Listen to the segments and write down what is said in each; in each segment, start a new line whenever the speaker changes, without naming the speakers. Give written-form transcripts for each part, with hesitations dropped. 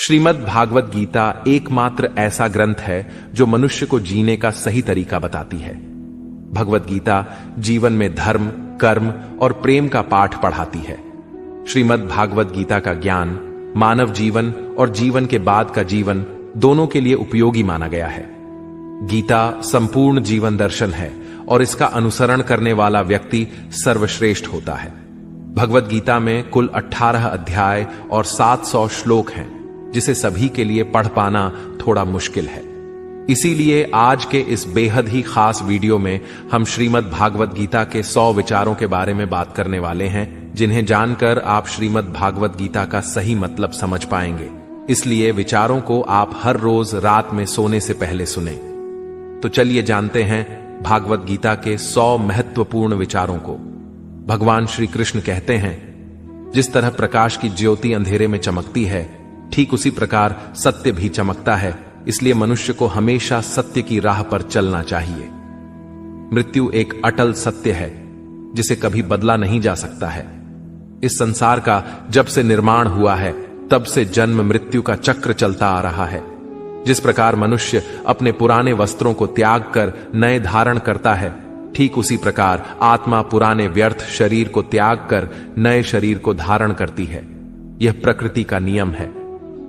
श्रीमद् भागवत गीता एकमात्र ऐसा ग्रंथ है जो मनुष्य को जीने का सही तरीका बताती है। भगवत गीता जीवन में धर्म, कर्म और प्रेम का पाठ पढ़ाती है। श्रीमद् भागवत गीता का ज्ञान मानव जीवन और जीवन के बाद का जीवन दोनों के लिए उपयोगी माना गया है। गीता संपूर्ण जीवन दर्शन है और इसका अनुसरण करने वाला व्यक्ति सर्वश्रेष्ठ होता है। भगवत गीता में कुल 18 अध्याय और 700 श्लोक हैं, जिसे सभी के लिए पढ़ पाना थोड़ा मुश्किल है। इसीलिए आज के इस बेहद ही खास वीडियो में हम श्रीमद् भागवत गीता के 100 विचारों के बारे में बात करने वाले हैं, जिन्हें जानकर आप श्रीमद् भागवत गीता का सही मतलब समझ पाएंगे। इसलिए विचारों को आप हर रोज रात में सोने से पहले सुनें। तो चलिए जानते हैं भागवत गीता के 100 महत्वपूर्ण विचारों को। भगवान श्री कृष्ण कहते हैं, जिस तरह प्रकाश की ज्योति अंधेरे में चमकती है, ठीक उसी प्रकार सत्य भी चमकता है। इसलिए मनुष्य को हमेशा सत्य की राह पर चलना चाहिए। मृत्यु एक अटल सत्य है जिसे कभी बदला नहीं जा सकता है। इस संसार का जब से निर्माण हुआ है तब से जन्म मृत्यु का चक्र चलता आ रहा है। जिस प्रकार मनुष्य अपने पुराने वस्त्रों को त्याग कर नए धारण करता है, ठीक उसी प्रकार आत्मा पुराने व्यर्थ शरीर को त्याग कर नए शरीर को धारण करती है। यह प्रकृति का नियम है।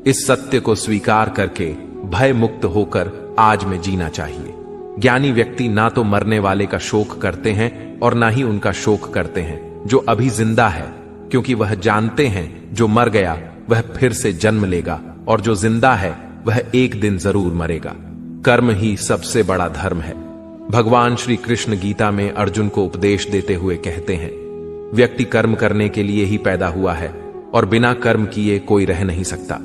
इस सत्य को स्वीकार करके भय मुक्त होकर आज में जीना चाहिए। ज्ञानी व्यक्ति ना तो मरने वाले का शोक करते हैं और ना ही उनका शोक करते हैं जो अभी जिंदा है, क्योंकि वह जानते हैं जो मर गया वह फिर से जन्म लेगा और जो जिंदा है वह एक दिन जरूर मरेगा। कर्म ही सबसे बड़ा धर्म है। भगवान श्री कृष्ण गीता में अर्जुन को उपदेश देते हुए कहते हैं, व्यक्ति कर्म करने के लिए ही पैदा हुआ है और बिना कर्म किए कोई रह नहीं सकता।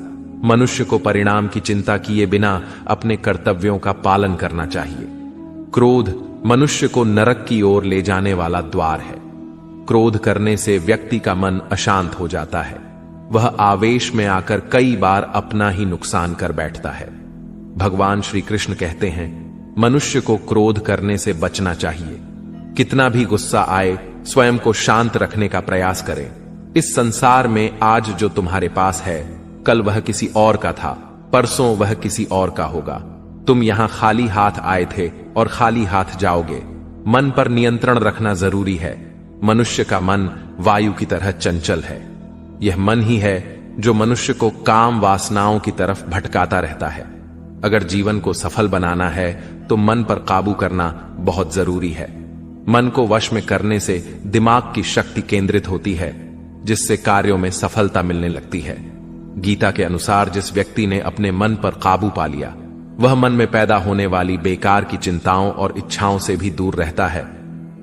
मनुष्य को परिणाम की चिंता किए बिना अपने कर्तव्यों का पालन करना चाहिए। क्रोध मनुष्य को नरक की ओर ले जाने वाला द्वार है। क्रोध करने से व्यक्ति का मन अशांत हो जाता है। वह आवेश में आकर कई बार अपना ही नुकसान कर बैठता है। भगवान श्री कृष्ण कहते हैं, मनुष्य को क्रोध करने से बचना चाहिए। कितना भी गुस्सा आए, स्वयं को शांत रखने का प्रयास करें। इस संसार में आज जो तुम्हारे पास है, कल वह किसी और का था, परसों वह किसी और का होगा। तुम यहां खाली हाथ आए थे और खाली हाथ जाओगे। मन पर नियंत्रण रखना जरूरी है। मनुष्य का मन वायु की तरह चंचल है। यह मन ही है जो मनुष्य को काम वासनाओं की तरफ भटकाता रहता है। अगर जीवन को सफल बनाना है तो मन पर काबू करना बहुत जरूरी है। मन को वश में करने से दिमाग की शक्ति केंद्रित होती है, जिससे कार्यों में सफलता मिलने लगती है। गीता के अनुसार जिस व्यक्ति ने अपने मन पर काबू पा लिया, वह मन में पैदा होने वाली बेकार की चिंताओं और इच्छाओं से भी दूर रहता है।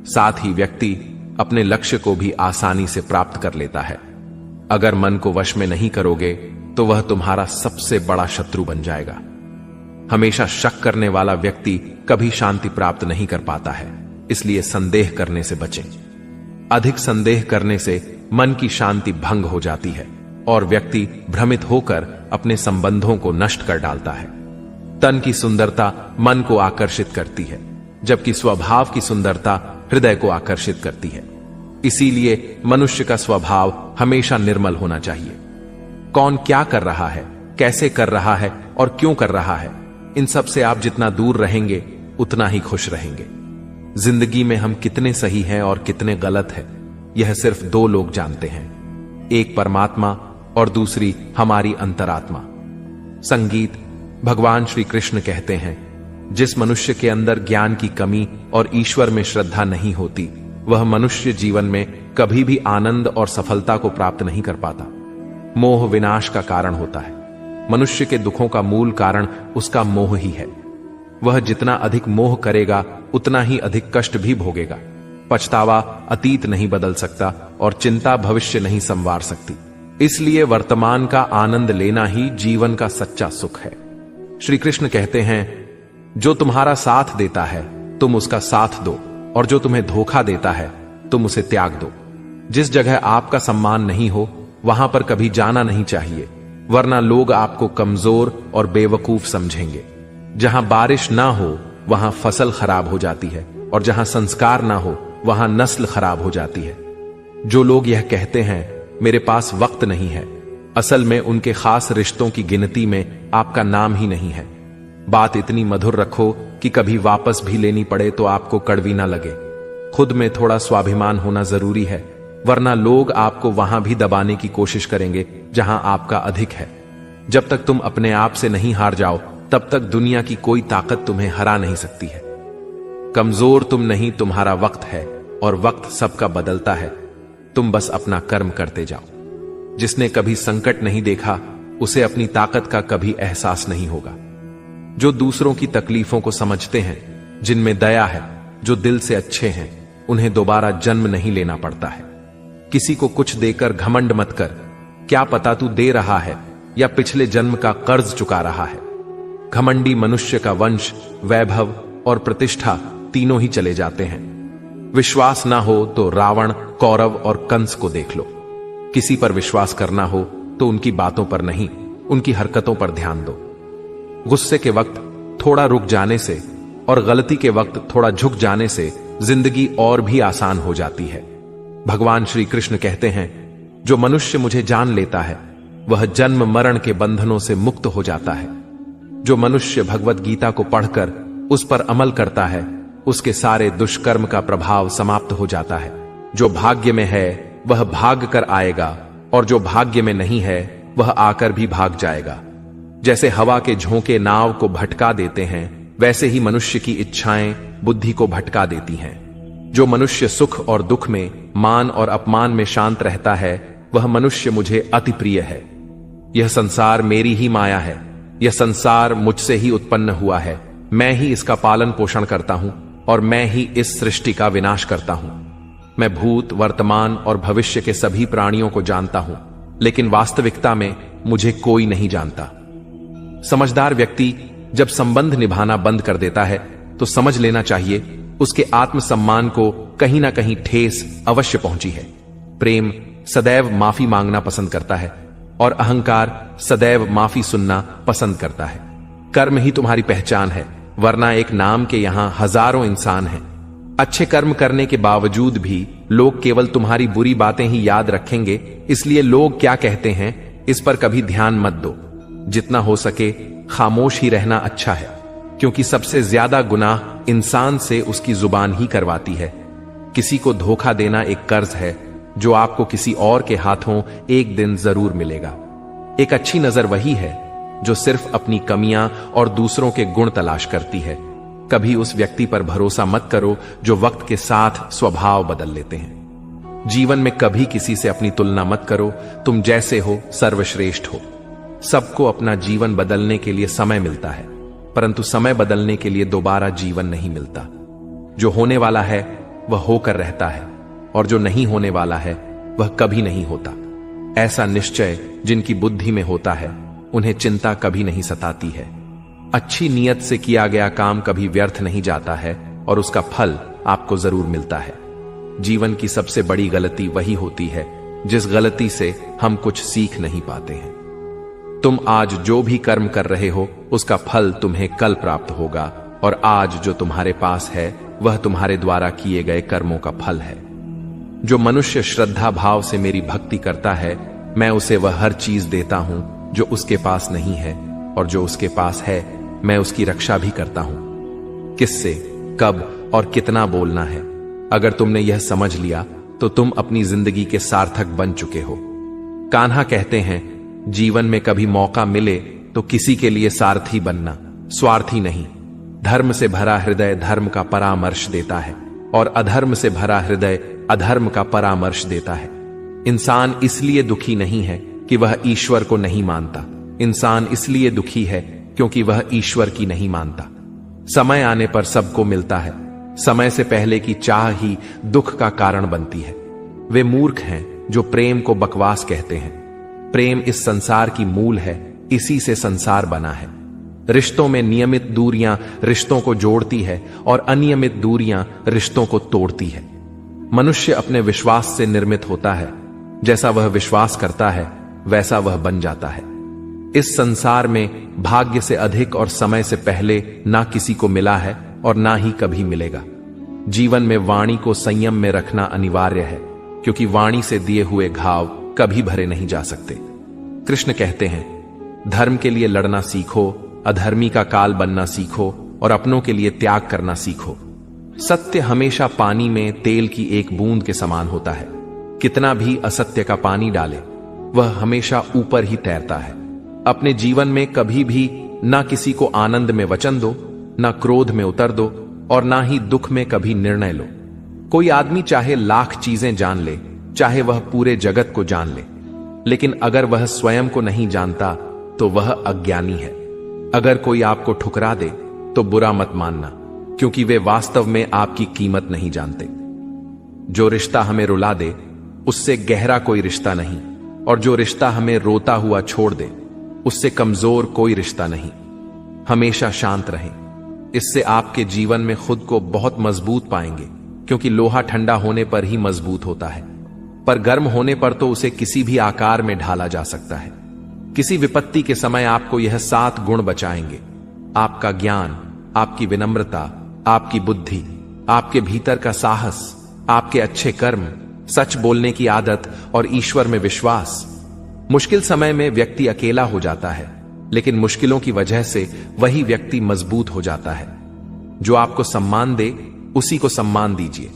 साथ ही व्यक्ति अपने लक्ष्य को भी आसानी से प्राप्त कर लेता है। अगर मन को वश में नहीं करोगे तो वह तुम्हारा सबसे बड़ा शत्रु बन जाएगा। हमेशा शक करने वाला व्यक्ति कभी शांति प्राप्त नहीं कर पाता है। इसलिए संदेह करने से बचें। अधिक संदेह करने से मन की शांति भंग हो जाती है और व्यक्ति भ्रमित होकर अपने संबंधों को नष्ट कर डालता है। तन की सुंदरता मन को आकर्षित करती है, जबकि स्वभाव की सुंदरता हृदय को आकर्षित करती है। इसीलिए मनुष्य का स्वभाव हमेशा निर्मल होना चाहिए। कौन क्या कर रहा है, कैसे कर रहा है और क्यों कर रहा है, इन सब से आप जितना दूर रहेंगे उतना ही खुश रहेंगे। जिंदगी में हम कितने सही हैं और कितने गलत हैं, यह सिर्फ 2 लोग जानते हैं, एक परमात्मा और दूसरी हमारी अंतरात्मा। संगीत भगवान श्री कृष्ण कहते हैं, जिस मनुष्य के अंदर ज्ञान की कमी और ईश्वर में श्रद्धा नहीं होती, वह मनुष्य जीवन में कभी भी आनंद और सफलता को प्राप्त नहीं कर पाता। मोह विनाश का कारण होता है। मनुष्य के दुखों का मूल कारण उसका मोह ही है। वह जितना अधिक मोह करेगा उतना ही अधिक कष्ट भी भोगेगा। पछतावा अतीत नहीं बदल सकता और चिंता भविष्य नहीं संवार सकती। इसलिए वर्तमान का आनंद लेना ही जीवन का सच्चा सुख है। श्री कृष्ण कहते हैं, जो तुम्हारा साथ देता है तुम उसका साथ दो, और जो तुम्हें धोखा देता है तुम उसे त्याग दो। जिस जगह आपका सम्मान नहीं हो वहां पर कभी जाना नहीं चाहिए, वरना लोग आपको कमजोर और बेवकूफ समझेंगे। जहां बारिश ना हो वहां फसल खराब हो जाती है, और जहां संस्कार ना हो वहां नस्ल खराब हो जाती है। जो लोग यह कहते हैं, मेरे पास वक्त नहीं है, असल में उनके खास रिश्तों की गिनती में आपका नाम ही नहीं है। बात इतनी मधुर रखो कि कभी वापस भी लेनी पड़े तो आपको कड़वी ना लगे। खुद में थोड़ा स्वाभिमान होना जरूरी है, वरना लोग आपको वहां भी दबाने की कोशिश करेंगे जहां आपका अधिक है। जब तक तुम अपने आप से नहीं हार जाओ, तब तक दुनिया की कोई ताकत तुम्हें हरा नहीं सकती है। कमजोर तुम नहीं, तुम्हारा वक्त है, और वक्त सबका बदलता है। तुम बस अपना कर्म करते जाओ। जिसने कभी संकट नहीं देखा, उसे अपनी ताकत का कभी एहसास नहीं होगा। जो दूसरों की तकलीफों को समझते हैं, जिनमें दया है, जो दिल से अच्छे हैं, उन्हें दोबारा जन्म नहीं लेना पड़ता है। किसी को कुछ देकर घमंड मत कर। क्या पता तू दे रहा है या पिछले जन्म का कर्ज चुका रहा है। घमंडी मनुष्य का वंश, वैभव और प्रतिष्ठा तीनों ही चले जाते हैं। विश्वास ना हो तो रावण, कौरव और कंस को देख लो। किसी पर विश्वास करना हो तो उनकी बातों पर नहीं, उनकी हरकतों पर ध्यान दो। गुस्से के वक्त थोड़ा रुक जाने से और गलती के वक्त थोड़ा झुक जाने से जिंदगी और भी आसान हो जाती है। भगवान श्री कृष्ण कहते हैं, जो मनुष्य मुझे जान लेता है वह जन्म मरण के बंधनों से मुक्त हो जाता है। जो मनुष्य भगवत गीता को पढ़कर उस पर अमल करता है, उसके सारे दुष्कर्म का प्रभाव समाप्त हो जाता है। जो भाग्य में है वह भाग कर आएगा, और जो भाग्य में नहीं है वह आकर भी भाग जाएगा। जैसे हवा के झोंके नाव को भटका देते हैं, वैसे ही मनुष्य की इच्छाएं बुद्धि को भटका देती हैं। जो मनुष्य सुख और दुख में, मान और अपमान में शांत रहता है, वह मनुष्य मुझे अति प्रिय है। यह संसार मेरी ही माया है। यह संसार मुझसे ही उत्पन्न हुआ है। मैं ही इसका पालन पोषण करता हूं और मैं ही इस सृष्टि का विनाश करता हूं। मैं भूत, वर्तमान और भविष्य के सभी प्राणियों को जानता हूं, लेकिन वास्तविकता में मुझे कोई नहीं जानता। समझदार व्यक्ति जब संबंध निभाना बंद कर देता है तो समझ लेना चाहिए उसके आत्मसम्मान को कहीं ना कहीं ठेस अवश्य पहुंची है। प्रेम सदैव माफी मांगना पसंद करता है और अहंकार सदैव माफी सुनना पसंद करता है। कर्म ही तुम्हारी पहचान है, वरना एक नाम के यहां हजारों इंसान हैं। अच्छे कर्म करने के बावजूद भी लोग केवल तुम्हारी बुरी बातें ही याद रखेंगे, इसलिए लोग क्या कहते हैं इस पर कभी ध्यान मत दो। जितना हो सके खामोश ही रहना अच्छा है, क्योंकि सबसे ज्यादा गुनाह इंसान से उसकी जुबान ही करवाती है। किसी को धोखा देना एक कर्ज है जो आपको किसी और के हाथों एक दिन जरूर मिलेगा। एक अच्छी नजर वही है जो सिर्फ अपनी कमियां और दूसरों के गुण तलाश करती है। कभी उस व्यक्ति पर भरोसा मत करो जो वक्त के साथ स्वभाव बदल लेते हैं। जीवन में कभी किसी से अपनी तुलना मत करो। तुम जैसे हो सर्वश्रेष्ठ हो। सबको अपना जीवन बदलने के लिए समय मिलता है, परंतु समय बदलने के लिए दोबारा जीवन नहीं मिलता। जो होने वाला है वह होकर रहता है, और जो नहीं होने वाला है वह कभी नहीं होता। ऐसा निश्चय जिनकी बुद्धि में होता है, उन्हें चिंता कभी नहीं सताती है। अच्छी नीयत से किया गया काम कभी व्यर्थ नहीं जाता है, और उसका फल आपको जरूर मिलता है। जीवन की सबसे बड़ी गलती वही होती है जिस गलती से हम कुछ सीख नहीं पाते हैं। तुम आज जो भी कर्म कर रहे हो उसका फल तुम्हें कल प्राप्त होगा, और आज जो तुम्हारे पास है वह तुम्हारे द्वारा किए गए कर्मों का फल है। जो मनुष्य श्रद्धा भाव से मेरी भक्ति करता है, मैं उसे वह हर चीज देता हूं जो उसके पास नहीं है, और जो उसके पास है मैं उसकी रक्षा भी करता हूं। किससे, कब और कितना बोलना है, अगर तुमने यह समझ लिया तो तुम अपनी जिंदगी के सार्थक बन चुके हो। कान्हा कहते हैं, जीवन में कभी मौका मिले तो किसी के लिए सारथी बनना, स्वार्थी नहीं। धर्म से भरा हृदय धर्म का परामर्श देता है, और अधर्म से भरा हृदय अधर्म का परामर्श देता है। इंसान इसलिए दुखी नहीं है कि वह ईश्वर को नहीं मानता। इंसान इसलिए दुखी है क्योंकि वह ईश्वर की नहीं मानता। समय आने पर सबको मिलता है। समय से पहले की चाह ही दुख का कारण बनती है। वे मूर्ख हैं जो प्रेम को बकवास कहते हैं। प्रेम इस संसार की मूल है, इसी से संसार बना है। रिश्तों में नियमित दूरियां रिश्तों को जोड़ती है, और अनियमित दूरियां रिश्तों को तोड़ती है। मनुष्य अपने विश्वास से निर्मित होता है। जैसा वह विश्वास करता है वैसा वह बन जाता है। इस संसार में भाग्य से अधिक और समय से पहले ना किसी को मिला है और ना ही कभी मिलेगा। जीवन में वाणी को संयम में रखना अनिवार्य है, क्योंकि वाणी से दिए हुए घाव कभी भरे नहीं जा सकते। कृष्ण कहते हैं, धर्म के लिए लड़ना सीखो, अधर्मी का काल बनना सीखो और अपनों के लिए त्याग करना सीखो। सत्य हमेशा पानी में तेल की एक बूंद के समान होता है। कितना भी असत्य का पानी डाले, वह हमेशा ऊपर ही तैरता है। अपने जीवन में कभी भी ना किसी को आनंद में वचन दो, ना क्रोध में उतर दो और ना ही दुख में कभी निर्णय लो। कोई आदमी चाहे लाख चीजें जान ले, चाहे वह पूरे जगत को जान ले, लेकिन अगर वह स्वयं को नहीं जानता तो वह अज्ञानी है। अगर कोई आपको ठुकरा दे तो बुरा मत मानना, क्योंकि वे वास्तव में आपकी कीमत नहीं जानते। जो रिश्ता हमें रुला दे उससे गहरा कोई रिश्ता नहीं, और जो रिश्ता हमें रोता हुआ छोड़ दे उससे कमजोर कोई रिश्ता नहीं। हमेशा शांत रहें, इससे आपके जीवन में खुद को बहुत मजबूत पाएंगे, क्योंकि लोहा ठंडा होने पर ही मजबूत होता है, पर गर्म होने पर तो उसे किसी भी आकार में ढाला जा सकता है। किसी विपत्ति के समय आपको यह 7 गुण बचाएंगे: आपका ज्ञान, आपकी विनम्रता, आपकी बुद्धि, आपके भीतर का साहस, आपके अच्छे कर्म, सच बोलने की आदत और ईश्वर में विश्वास। मुश्किल समय में व्यक्ति अकेला हो जाता है, लेकिन मुश्किलों की वजह से वही व्यक्ति मजबूत हो जाता है। जो आपको सम्मान दे उसी को सम्मान दीजिए।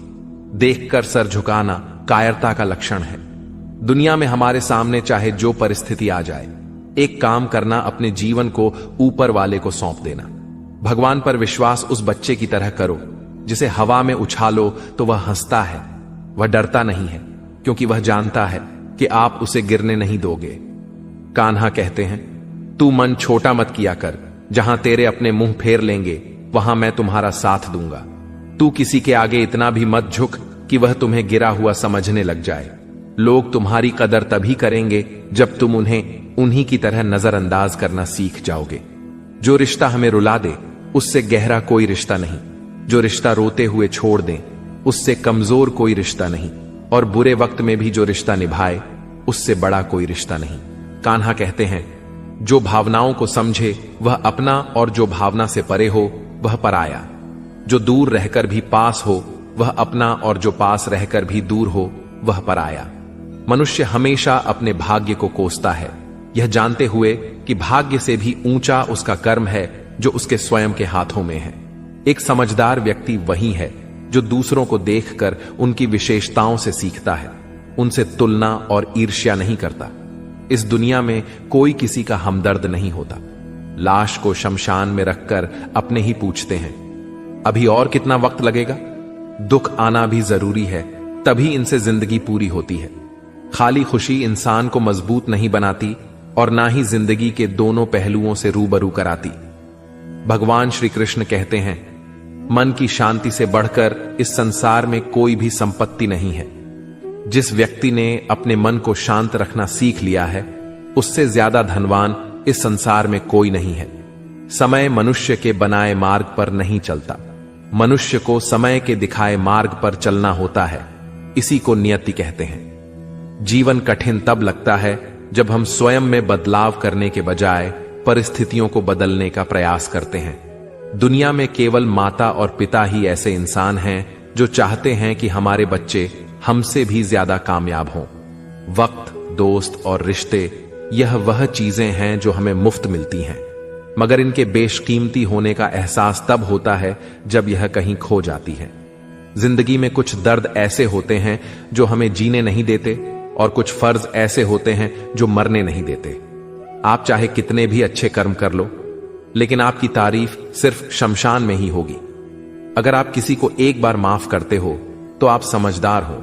देखकर सर झुकाना कायरता का लक्षण है। दुनिया में हमारे सामने चाहे जो परिस्थिति आ जाए, एक काम करना, अपने जीवन को ऊपर वाले को सौंप देना। भगवान पर विश्वास उस बच्चे की तरह करो जिसे हवा में उछालो तो वह हंसता है। वह डरता नहीं है, क्योंकि वह जानता है कि आप उसे गिरने नहीं दोगे। कान्हा कहते हैं, तू मन छोटा मत किया कर, जहां तेरे अपने मुंह फेर लेंगे वहां मैं तुम्हारा साथ दूंगा। तू किसी के आगे इतना भी मत झुक कि वह तुम्हें गिरा हुआ समझने लग जाए। लोग तुम्हारी कदर तभी करेंगे जब तुम उन्हें उन्हीं की तरह नजरअंदाज करना सीख जाओगे। जो रिश्ता हमें रुला दे उससे गहरा कोई रिश्ता नहीं। जो रिश्ता रोते हुए छोड़ दें उससे कमजोर कोई रिश्ता नहीं, और बुरे वक्त में भी जो रिश्ता निभाए उससे बड़ा कोई रिश्ता नहीं। कान्हा कहते हैं, जो भावनाओं को समझे वह अपना, और जो भावना से परे हो वह पराया। जो दूर रहकर भी पास हो वह अपना, और जो पास रहकर भी दूर हो वह पराया। मनुष्य हमेशा अपने भाग्य को कोसता है, यह जानते हुए कि भाग्य से भी ऊंचा उसका कर्म है जो उसके स्वयं के हाथों में है। एक समझदार व्यक्ति वही है जो दूसरों को देखकर उनकी विशेषताओं से सीखता है, उनसे तुलना और ईर्ष्या नहीं करता। इस दुनिया में कोई किसी का हमदर्द नहीं होता। लाश को शमशान में रखकर अपने ही पूछते हैं, अभी और कितना वक्त लगेगा? दुख आना भी जरूरी है, तभी इनसे जिंदगी पूरी होती है। खाली खुशी इंसान को मजबूत नहीं बनाती और ना ही जिंदगी के दोनों पहलुओं से रूबरू कराती। भगवान श्री कृष्ण कहते हैं, मन की शांति से बढ़कर इस संसार में कोई भी संपत्ति नहीं है। जिस व्यक्ति ने अपने मन को शांत रखना सीख लिया है, उससे ज्यादा धनवान इस संसार में कोई नहीं है। समय मनुष्य के बनाए मार्ग पर नहीं चलता, मनुष्य को समय के दिखाए मार्ग पर चलना होता है। इसी को नियति कहते हैं। जीवन कठिन तब लगता है जब हम स्वयं में बदलाव करने के बजाय परिस्थितियों को बदलने का प्रयास करते हैं। दुनिया में केवल माता और पिता ही ऐसे इंसान हैं जो चाहते हैं कि हमारे बच्चे हमसे भी ज्यादा कामयाब हों। वक्त, दोस्त और रिश्ते, यह वह चीजें हैं जो हमें मुफ्त मिलती हैं, मगर इनके बेशकीमती होने का एहसास तब होता है जब यह कहीं खो जाती है। जिंदगी में कुछ दर्द ऐसे होते हैं जो हमें जीने नहीं देते, और कुछ फर्ज ऐसे होते हैं जो मरने नहीं देते। आप चाहे कितने भी अच्छे कर्म कर लो, लेकिन आपकी तारीफ सिर्फ शमशान में ही होगी। अगर आप किसी को एक बार माफ करते हो तो आप समझदार हो।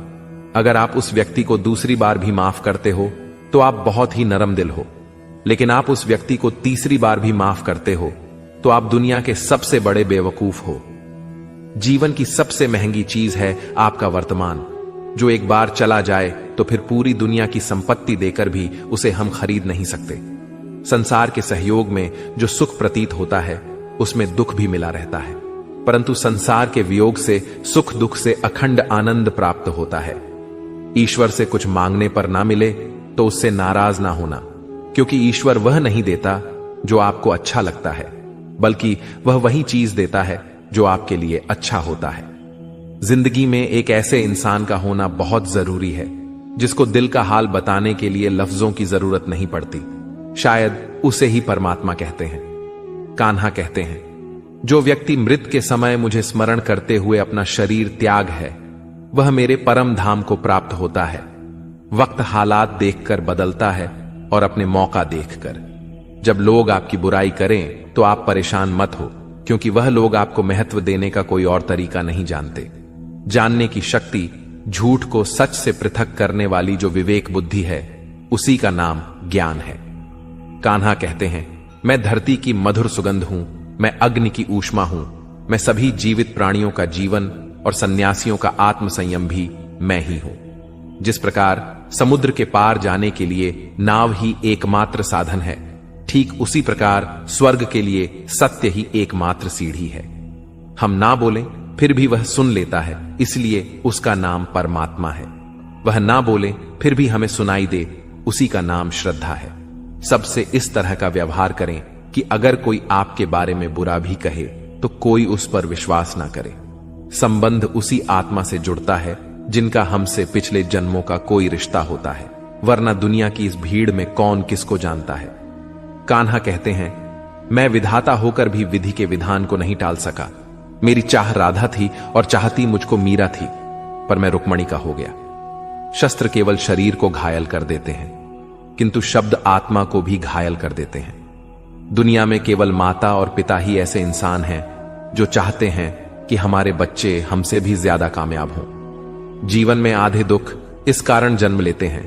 अगर आप उस व्यक्ति को दूसरी बार भी माफ करते हो तो आप बहुत ही नरम दिल हो। लेकिन आप उस व्यक्ति को तीसरी बार भी माफ करते हो तो आप दुनिया के सबसे बड़े बेवकूफ हो। जीवन की सबसे महंगी चीज है आपका वर्तमान, जो एक बार चला जाए तो फिर पूरी दुनिया की संपत्ति देकर भी उसे हम खरीद नहीं सकते। संसार के सहयोग में जो सुख प्रतीत होता है उसमें दुख भी मिला रहता है, परंतु संसार के वियोग से सुख दुख से अखंड आनंद प्राप्त होता है। ईश्वर से कुछ मांगने पर ना मिले तो उससे नाराज ना होना, क्योंकि ईश्वर वह नहीं देता जो आपको अच्छा लगता है, बल्कि वह वही चीज देता है जो आपके लिए अच्छा होता है। जिंदगी में एक ऐसे इंसान का होना बहुत जरूरी है जिसको दिल का हाल बताने के लिए लफ्जों की जरूरत नहीं पड़ती। शायद उसे ही परमात्मा कहते हैं। कान्हा कहते हैं, जो व्यक्ति मृत के समय मुझे स्मरण करते हुए अपना शरीर त्याग है, वह मेरे परम धाम को प्राप्त होता है। वक्त हालात देखकर बदलता है और अपने मौका देखकर। जब लोग आपकी बुराई करें तो आप परेशान मत हो, क्योंकि वह लोग आपको महत्व देने का कोई और तरीका नहीं जानते। जानने की शक्ति, झूठ को सच से पृथक करने वाली जो विवेक बुद्धि है, उसी का नाम ज्ञान है। कान्हा कहते हैं, मैं धरती की मधुर सुगंध हूं, मैं अग्नि की ऊष्मा हूं, मैं सभी जीवित प्राणियों का जीवन और सन्यासियों का आत्म संयम भी मैं ही हूं। जिस प्रकार समुद्र के पार जाने के लिए नाव ही एकमात्र साधन है, ठीक उसी प्रकार स्वर्ग के लिए सत्य ही एकमात्र सीढ़ी है। हम ना बोलें फिर भी वह सुन लेता है, इसलिए उसका नाम परमात्मा है। वह ना बोले फिर भी हमें सुनाई दे, उसी का नाम श्रद्धा है। सबसे इस तरह का व्यवहार करें कि अगर कोई आपके बारे में बुरा भी कहे तो कोई उस पर विश्वास ना करे। संबंध उसी आत्मा से जुड़ता है जिनका हमसे पिछले जन्मों का कोई रिश्ता होता है, वरना दुनिया की इस भीड़ में कौन किसको जानता है। कान्हा कहते हैं, मैं विधाता होकर भी विधि के विधान को नहीं टाल सका। मेरी चाह राधा थी और चाहती मुझको मीरा थी, पर मैं रुक्मणी का हो गया। शस्त्र केवल शरीर को घायल कर देते हैं, किंतु शब्द आत्मा को भी घायल कर देते हैं। दुनिया में केवल माता और पिता ही ऐसे इंसान हैं जो चाहते हैं कि हमारे बच्चे हमसे भी ज्यादा कामयाब हों। जीवन में आधे दुख इस कारण जन्म लेते हैं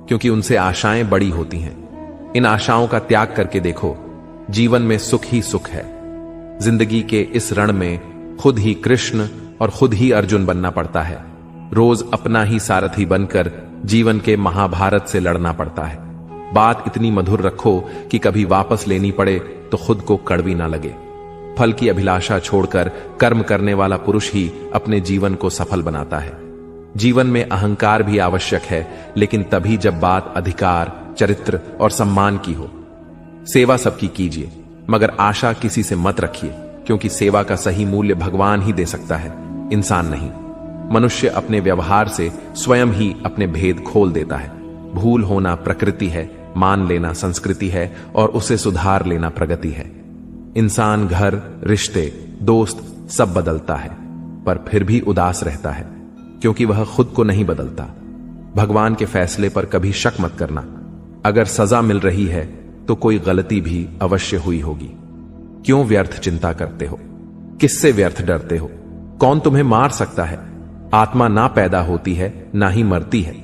क्योंकि उनसे आशाएं बड़ी होती हैं। इन आशाओं का त्याग करके देखो, जीवन में सुख ही सुख है। जिंदगी के इस रण में खुद ही कृष्ण और खुद ही अर्जुन बनना पड़ता है। रोज अपना ही सारथी बनकर जीवन के महाभारत से लड़ना पड़ता है। बात इतनी मधुर रखो कि कभी वापस लेनी पड़े तो खुद को कड़वी ना लगे। फल की अभिलाषा छोड़कर कर्म करने वाला पुरुष ही अपने जीवन को सफल बनाता है। जीवन में अहंकार भी आवश्यक है, लेकिन तभी जब बात अधिकार, चरित्र और सम्मान की हो। सेवा सबकी कीजिए, मगर आशा किसी से मत रखिए, क्योंकि सेवा का सही मूल्य भगवान ही दे सकता है, इंसान नहीं। मनुष्य अपने व्यवहार से स्वयं ही अपने भेद खोल देता है। भूल होना प्रकृति है, मान लेना संस्कृति है और उसे सुधार लेना प्रगति है। इंसान घर, रिश्ते, दोस्त सब बदलता है, पर फिर भी उदास रहता है, क्योंकि वह खुद को नहीं बदलता। भगवान के फैसले पर कभी शक मत करना। अगर सजा मिल रही है तो कोई गलती भी अवश्य हुई होगी। क्यों व्यर्थ चिंता करते हो? किससे व्यर्थ डरते हो? कौन तुम्हें मार सकता है? आत्मा ना पैदा होती है, ना ही मरती है।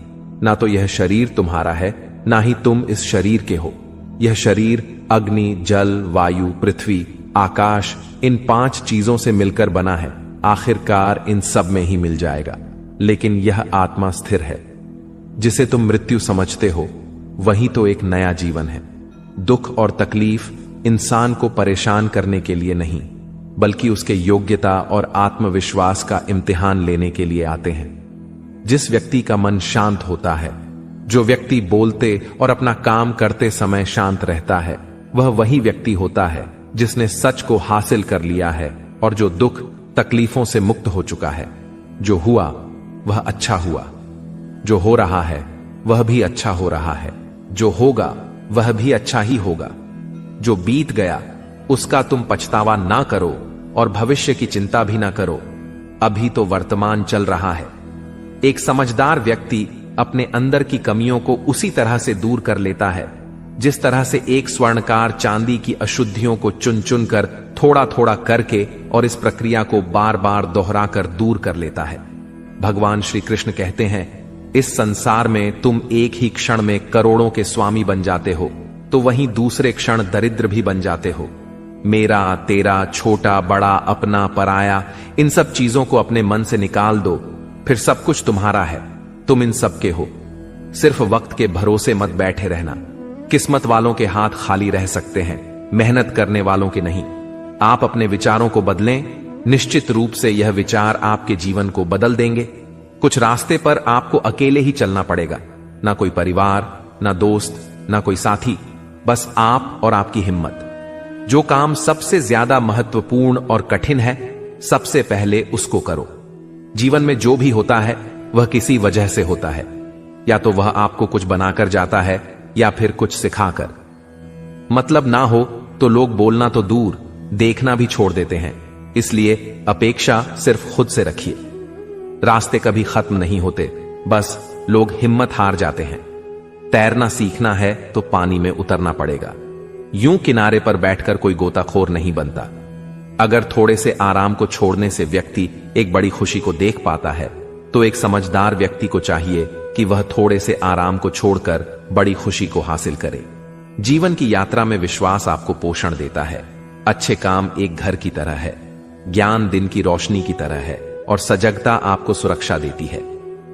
ना तो यह शरीर तुम्हारा है, ना ही तुम इस शरीर के हो। यह शरीर अग्नि, जल, वायु, पृथ्वी, आकाश, इन 5 चीजों से मिलकर बना है। आखिरकार इन सब में ही मिल जाएगा, लेकिन यह आत्मा स्थिर है। जिसे तुम मृत्यु समझते हो, वही तो एक नया जीवन है। दुख और तकलीफ इंसान को परेशान करने के लिए नहीं, बल्कि उसके योग्यता और आत्मविश्वास का इम्तिहान लेने के लिए आते हैं। जिस व्यक्ति का मन शांत होता है, जो व्यक्ति बोलते और अपना काम करते समय शांत रहता है, वह वही व्यक्ति होता है जिसने सच को हासिल कर लिया है और जो दुख तकलीफों से मुक्त हो चुका है। जो हुआ वह अच्छा हुआ, जो हो रहा है वह भी अच्छा हो रहा है, जो होगा वह भी अच्छा ही होगा। जो बीत गया उसका तुम पछतावा ना करो और भविष्य की चिंता भी ना करो। अभी तो वर्तमान चल रहा है। एक समझदार व्यक्ति अपने अंदर की कमियों को उसी तरह से दूर कर लेता है जिस तरह से एक स्वर्णकार चांदी की अशुद्धियों को चुन चुन कर थोड़ा थोड़ा करके और इस प्रक्रिया को बार बार दोहराकर दूर कर लेता है। भगवान श्री कृष्ण कहते हैं, इस संसार में तुम एक ही क्षण में करोड़ों के स्वामी बन जाते हो, तो वहीं दूसरे क्षण दरिद्र भी बन जाते हो। मेरा, तेरा, छोटा, बड़ा, अपना, पराया, इन सब चीजों को अपने मन से निकाल दो, फिर सब कुछ तुम्हारा है। तुम इन सब के हो। सिर्फ वक्त के भरोसे मत बैठे रहना। किस्मत वालों के हाथ खाली रह सकते हैं, मेहनत करने वालों के नहीं। आप अपने विचारों को बदलें, निश्चित रूप से यह विचार आपके जीवन को बदल देंगे। कुछ रास्ते पर आपको अकेले ही चलना पड़ेगा, ना कोई परिवार, ना दोस्त, ना कोई साथी, बस आप और आपकी हिम्मत। जो काम सबसे ज्यादा महत्वपूर्ण और कठिन है, सबसे पहले उसको करो। जीवन में जो भी होता है वह किसी वजह से होता है, या तो वह आपको कुछ बनाकर जाता है या फिर कुछ सिखाकर। मतलब ना हो तो लोग बोलना तो दूर, देखना भी छोड़ देते हैं। इसलिए अपेक्षा सिर्फ खुद से रखिए। रास्ते कभी खत्म नहीं होते, बस लोग हिम्मत हार जाते हैं। तैरना सीखना है तो पानी में उतरना पड़ेगा। यूं किनारे पर बैठकर कोई गोताखोर नहीं बनता। अगर थोड़े से आराम को छोड़ने से व्यक्ति एक बड़ी खुशी को देख पाता है, तो एक समझदार व्यक्ति को चाहिए कि वह थोड़े से आराम को छोड़कर बड़ी खुशी को हासिल करे। जीवन की यात्रा में विश्वास आपको पोषण देता है। अच्छे काम एक घर की तरह है, ज्ञान दिन की रोशनी की तरह है और सजगता आपको सुरक्षा देती है।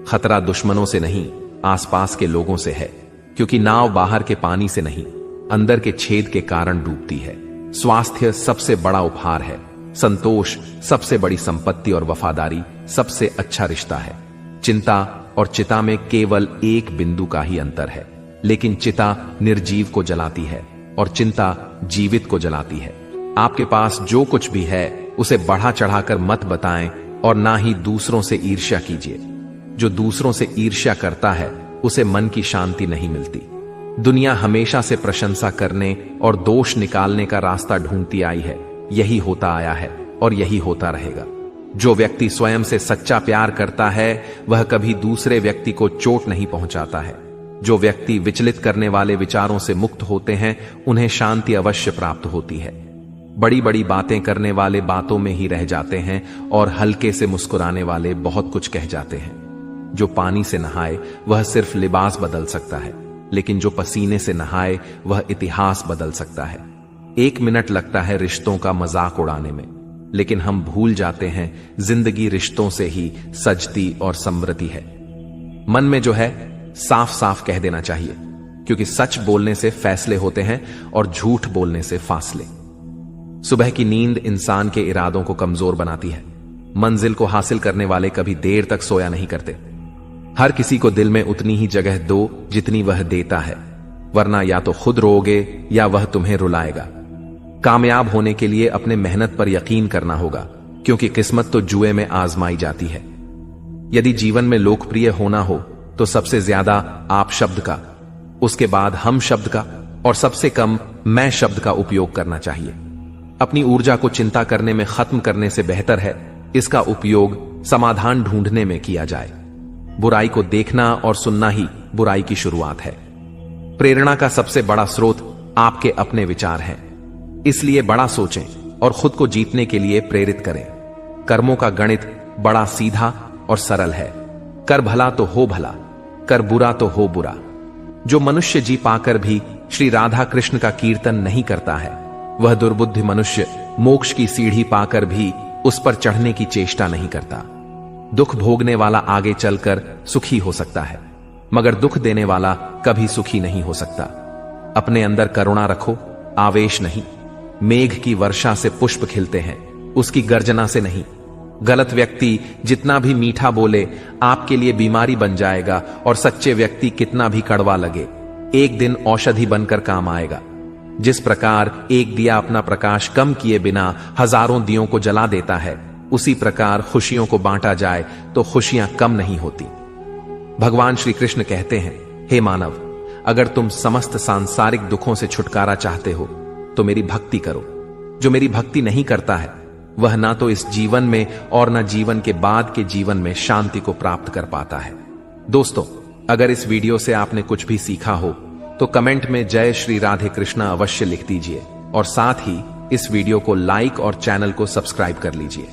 खतरा दुश्मनों से नहीं, आसपास के लोगों से है, क्योंकि नाव बाहर के पानी से नहीं, अंदर के छेद के कारण डूबती है। स्वास्थ्य सबसे बड़ा उपहार है, संतोष सबसे बड़ी संपत्ति और वफादारी सबसे अच्छा रिश्ता है। चिंता और चिता में केवल एक बिंदु का ही अंतर है, लेकिन चिता निर्जीव को जलाती है और चिंता जीवित को जलाती है। आपके पास जो कुछ भी है उसे बढ़ा चढ़ाकर मत बताएं और ना ही दूसरों से ईर्ष्या कीजिए। जो दूसरों से ईर्ष्या करता है उसे मन की शांति नहीं मिलती। दुनिया हमेशा से प्रशंसा करने और दोष निकालने का रास्ता ढूंढती आई है। यही होता आया है और यही होता रहेगा। जो व्यक्ति स्वयं से सच्चा प्यार करता है वह कभी दूसरे व्यक्ति को चोट नहीं पहुंचाता है। जो व्यक्ति विचलित करने वाले विचारों से मुक्त होते हैं उन्हें शांति अवश्य प्राप्त होती है। बड़ी बड़ी बातें करने वाले बातों में ही रह जाते हैं और हल्के से मुस्कुराने वाले बहुत कुछ कह जाते हैं। जो पानी से नहाए वह सिर्फ लिबास बदल सकता है, लेकिन जो पसीने से नहाए वह इतिहास बदल सकता है। 1 मिनट लगता है रिश्तों का मजाक उड़ाने में, लेकिन हम भूल जाते हैं जिंदगी रिश्तों से ही सजती और समृद्धि है। मन में जो है साफ साफ कह देना चाहिए, क्योंकि सच बोलने से फैसले होते हैं और झूठ बोलने से फासले। सुबह की नींद इंसान के इरादों को कमजोर बनाती है। मंजिल को हासिल करने वाले कभी देर तक सोया नहीं करते। हर किसी को दिल में उतनी ही जगह दो जितनी वह देता है, वरना या तो खुद रोओगे या वह तुम्हें रुलाएगा। कामयाब होने के लिए अपने मेहनत पर यकीन करना होगा, क्योंकि किस्मत तो जुए में आजमाई जाती है। यदि जीवन में लोकप्रिय होना हो तो सबसे ज्यादा आप शब्द का, उसके बाद हम शब्द का और सबसे कम मैं शब्द का उपयोग करना चाहिए। अपनी ऊर्जा को चिंता करने में खत्म करने से बेहतर है इसका उपयोग समाधान ढूंढने में किया जाए। बुराई को देखना और सुनना ही बुराई की शुरुआत है। प्रेरणा का सबसे बड़ा स्रोत आपके अपने विचार हैं, इसलिए बड़ा सोचें और खुद को जीतने के लिए प्रेरित करें। कर्मों का गणित बड़ा सीधा और सरल है। कर भला तो हो भला, कर बुरा तो हो बुरा। जो मनुष्य जी पाकर भी श्री राधा कृष्ण का कीर्तन नहीं करता है, वह दुर्बुद्धि मनुष्य मोक्ष की सीढ़ी पाकर भी उस पर चढ़ने की चेष्टा नहीं करता। दुख भोगने वाला आगे चलकर सुखी हो सकता है, मगर दुख देने वाला कभी सुखी नहीं हो सकता। अपने अंदर करुणा रखो, आवेश नहीं। मेघ की वर्षा से पुष्प खिलते हैं, उसकी गर्जना से नहीं। गलत व्यक्ति जितना भी मीठा बोले आपके लिए बीमारी बन जाएगा, और सच्चे व्यक्ति कितना भी कड़वा लगे एक दिन औषधि बनकर काम आएगा। जिस प्रकार एक दिया अपना प्रकाश कम किए बिना हजारों दियों को जला देता है, उसी प्रकार खुशियों को बांटा जाए तो खुशियां कम नहीं होती। भगवान श्री कृष्ण कहते हैं, हे मानव, अगर तुम समस्त सांसारिक दुखों से छुटकारा चाहते हो तो मेरी भक्ति करो। जो मेरी भक्ति नहीं करता है वह ना तो इस जीवन में और ना जीवन के बाद के जीवन में शांति को प्राप्त कर पाता है। दोस्तों, अगर इस वीडियो से आपने कुछ भी सीखा हो तो कमेंट में जय श्री राधे कृष्णा अवश्य लिख दीजिए और साथ ही इस वीडियो को लाइक और चैनल को सब्सक्राइब कर लीजिए।